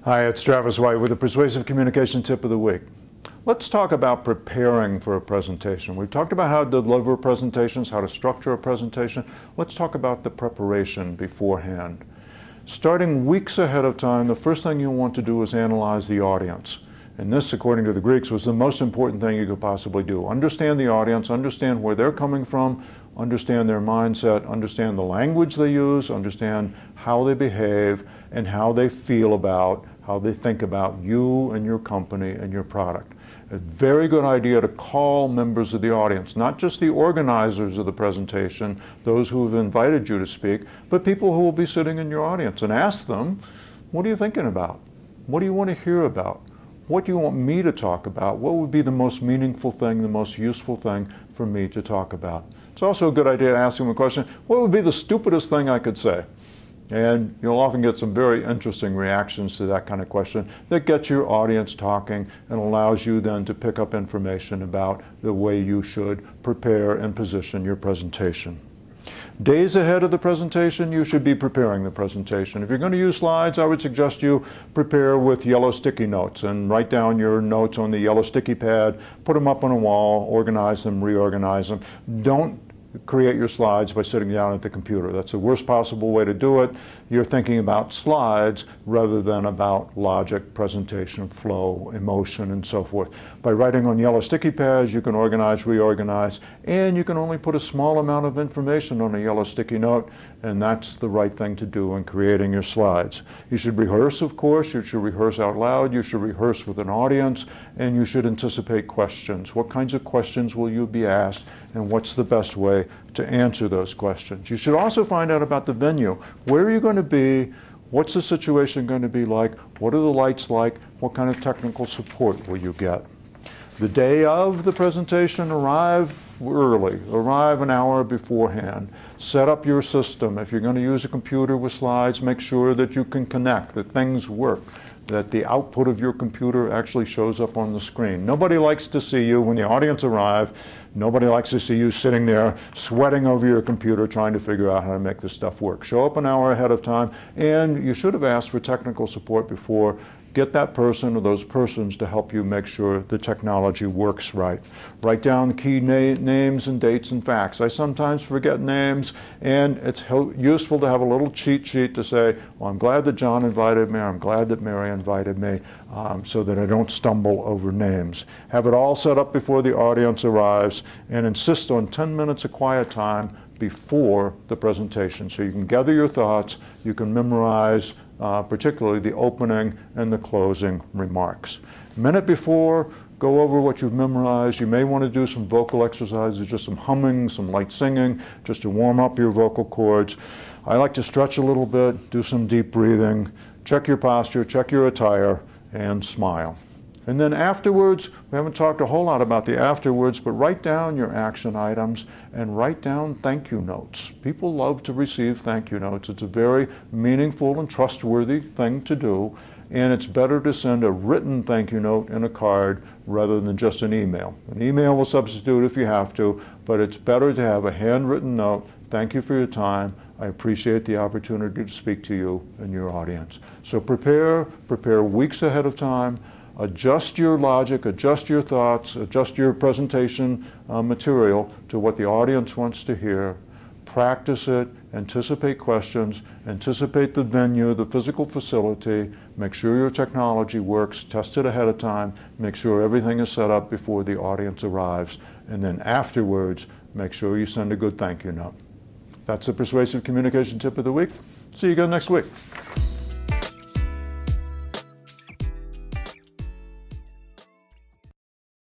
Hi, it's Travis White with the Persuasive Communication Tip of the Week. Let's talk about preparing for a presentation. We've talked about how to deliver presentations, how to structure a presentation. Let's talk about the preparation beforehand. Starting weeks ahead of time, the first thing you'll want to do is analyze the audience. And this, according to the Greeks, was the most important thing you could possibly do. Understand the audience, understand where they're coming from, understand their mindset, understand the language they use, understand how they behave, and how they feel about, how they think about you and your company and your product. A very good idea to call members of the audience, not just the organizers of the presentation, those who have invited you to speak, but people who will be sitting in your audience, and ask them, what are you thinking about? What do you want to hear about? What do you want me to talk about? What would be the most meaningful thing, the most useful thing for me to talk about? It's also a good idea to ask them a question, what would be the stupidest thing I could say? And you'll often get some very interesting reactions to that kind of question that gets your audience talking and allows you then to pick up information about the way you should prepare and position your presentation. Days ahead of the presentation, you should be preparing the presentation. If you're going to use slides, I would suggest you prepare with yellow sticky notes and write down your notes on the yellow sticky pad, put them up on a wall, organize them, reorganize them. Don't create your slides by sitting down at the computer. That's the worst possible way to do it. You're thinking about slides rather than about logic, presentation, flow, emotion, and so forth. By writing on yellow sticky pads, you can organize, reorganize, and you can only put a small amount of information on a yellow sticky note, and that's the right thing to do in creating your slides. You should rehearse, of course. You should rehearse out loud. You should rehearse with an audience, and you should anticipate questions. What kinds of questions will you be asked, and what's the best way to answer those questions? You should also find out about the venue. Where are you going to be? What's the situation going to be like? What are the lights like? What kind of technical support will you get? The day of the presentation, arrive early. Arrive an hour beforehand. Set up your system. If you're going to use a computer with slides, make sure that you can connect, that things work, that the output of your computer actually shows up on the screen. Nobody likes to see you when the audience arrive. Nobody likes to see you sitting there sweating over your computer trying to figure out how to make this stuff work. Show up an hour ahead of time, and you should have asked for technical support before. Get that person or those persons to help you make sure the technology works right. Write down key names and dates and facts. I sometimes forget names, and it's useful to have a little cheat sheet to say, well, I'm glad that John invited me, or I'm glad that Mary invited me, so that I don't stumble over names. Have it all set up before the audience arrives, and insist on 10 minutes of quiet time before the presentation, so you can gather your thoughts, you can memorize particularly the opening and the closing remarks. A minute before, go over what you've memorized. You may want to do some vocal exercises, just some humming, some light singing, just to warm up your vocal cords. I like to stretch a little bit, do some deep breathing, check your posture, check your attire, and smile. And then afterwards, we haven't talked a whole lot about the afterwards, but write down your action items and write down thank you notes. People love to receive thank you notes. It's a very meaningful and trustworthy thing to do, and it's better to send a written thank you note in a card rather than just an email. An email will substitute if you have to, but it's better to have a handwritten note. Thank you for your time. I appreciate the opportunity to speak to you and your audience. So prepare weeks ahead of time. Adjust your logic, adjust your thoughts, adjust your presentation material to what the audience wants to hear. Practice it, anticipate questions, anticipate the venue, the physical facility, make sure your technology works, test it ahead of time, make sure everything is set up before the audience arrives, and then afterwards, make sure you send a good thank you note. That's the Persuasive Communication Tip of the Week. See you again next week.